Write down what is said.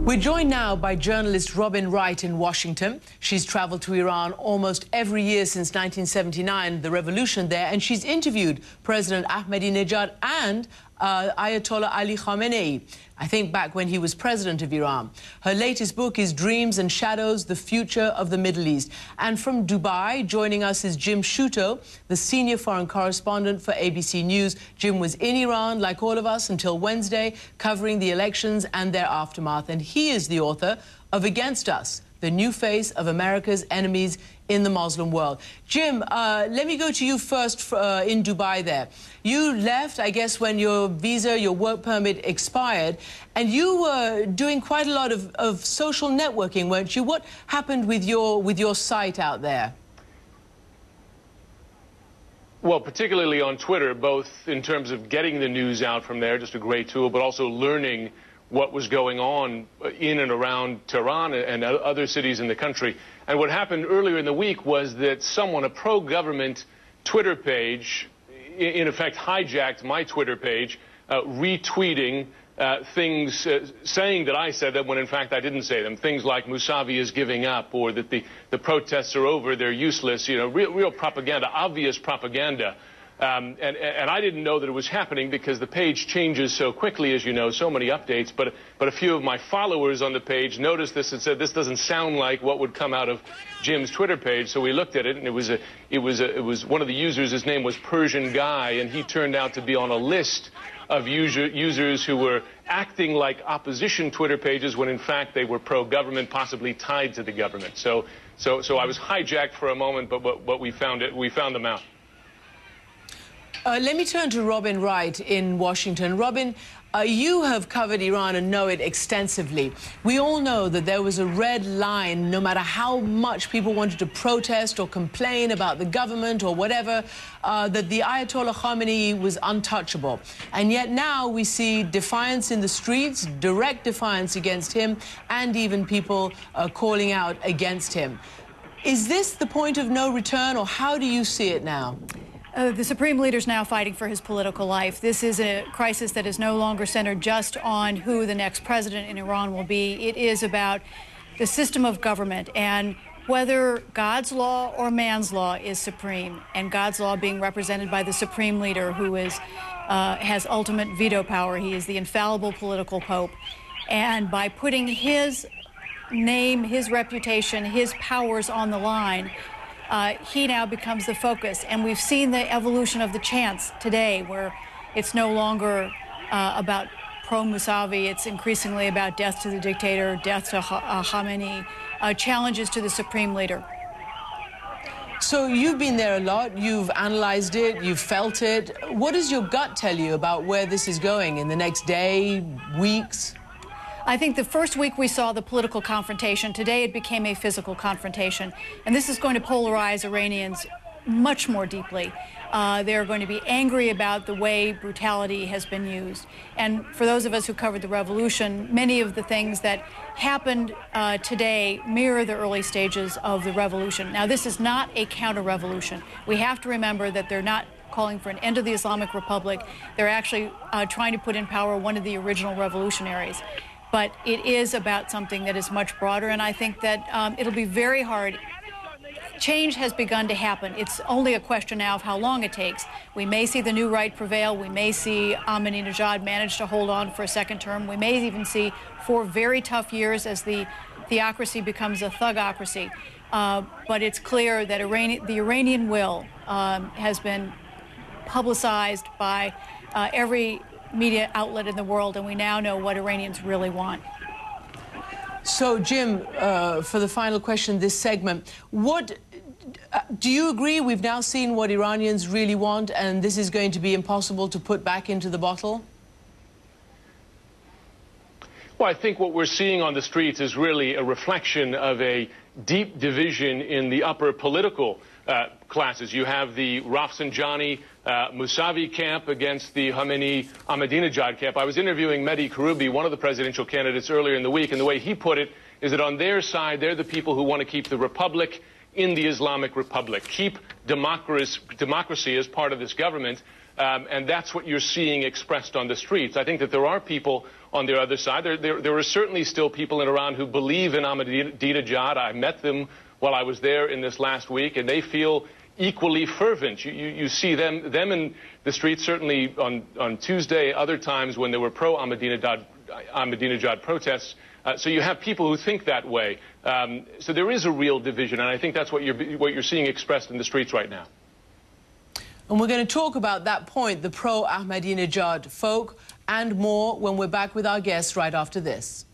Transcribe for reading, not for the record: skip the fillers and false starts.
We're joined now by journalist Robin Wright in Washington. She's traveled to Iran almost every year since 1979, the revolution there, and she's interviewed President Ahmadinejad and Ayatollah Ali Khamenei, I think back when he was president of Iran. Her latest book is Dreams and Shadows, The Future of the Middle East. And from Dubai, joining us is Jim Sciutto, the senior foreign correspondent for ABC News. Jim was in Iran, like all of us, until Wednesday, covering the elections and their aftermath. And he is the author of Against Us, the new face of America's enemies in the Muslim world. Jim, let me go to you first in Dubai there. You left, I guess, when your visa, your work permit expired, and you were doing quite a lot of social networking, weren't you? What happened with your site out there? Well, particularly on Twitter, both in terms of getting the news out from there, just a great tool, but also learning what was going on in and around Tehran and other cities in the country. And what happened earlier in the week was that someone, a pro-government Twitter page, in effect hijacked my Twitter page, retweeting things, saying that I said them when in fact I didn't say them. Things like Mousavi is giving up, or that the protests are over, they're useless, you know, real propaganda, obvious propaganda. And I didn't know that it was happening because the page changes so quickly, as you know, so many updates. But a few of my followers on the page noticed this and said, this doesn't sound like what would come out of Jim's Twitter page. So we looked at it, and it was one of the users. His name was Persian Guy, and he turned out to be on a list of users who were acting like opposition Twitter pages when in fact they were pro-government, possibly tied to the government. So I was hijacked for a moment, but we found them out. Let me turn to Robin Wright in Washington. Robin, you have covered Iran and know it extensively. We all know that there was a red line, no matter how much people wanted to protest or complain about the government or whatever, that the Ayatollah Khamenei was untouchable. And yet now we see defiance in the streets, direct defiance against him, and even people calling out against him. Is this the point of no return, or how do you see it now? The Supreme Leader is now fighting for his political life. This is a crisis that is no longer centered just on who the next president in Iran will be. It is about the system of government and whether God's law or man's law is supreme, and God's law being represented by the Supreme Leader, who has ultimate veto power. He is the infallible political pope. And by putting his name, his reputation, his powers on the line, he now becomes the focus. And we've seen the evolution of the chants today, where it's no longer about pro-Mousavi. It's increasingly about death to the dictator, death to Khamenei, challenges to the Supreme Leader. So you've been there a lot, you've analyzed it, you've felt it. What does your gut tell you about where this is going in the next day, weeks? I think the first week we saw the political confrontation. Today it became a physical confrontation. And this is going to polarize Iranians much more deeply. They're going to be angry about the way brutality has been used. And for those of us who covered the revolution, many of the things that happened today mirror the early stages of the revolution. Now, this is not a counter-revolution. We have to remember that they're not calling for an end of the Islamic Republic. They're actually trying to put in power one of the original revolutionaries. But it is about something that is much broader, and I think that it'll be very hard. Change has begun to happen. It's only a question now of how long it takes. We may see the new right prevail. We may see Ahmadinejad manage to hold on for a second term. We may even see 4 very tough years as the theocracy becomes a thugocracy. But it's clear that the Iranian will has been publicized by every media outlet in the world, and we now know what Iranians really want. So, Jim, for the final question, this segment, do you agree we've now seen what Iranians really want, and this is going to be impossible to put back into the bottle? Well, I think what we're seeing on the streets is really a reflection of a deep division in the upper political classes. You have the Rafsanjani Mousavi camp against the Khamenei Ahmadinejad camp. I was interviewing Mehdi Karoubi, one of the presidential candidates, earlier in the week, and the way he put it is that on their side, they're the people who want to keep the republic in the Islamic Republic, keep democracy as part of this government, And that's what you're seeing expressed on the streets. I think that there are people on the other side. There are certainly still people in Iran who believe in Ahmadinejad. I met them while I was there in this last week, and they feel equally fervent. You see them in the streets, certainly on Tuesday, other times when there were pro-Ahmadinejad protests. So you have people who think that way. So there is a real division, and I think that's what you're seeing expressed in the streets right now. And we're going to talk about that point, the pro-Ahmadinejad folk, and more when we're back with our guests right after this.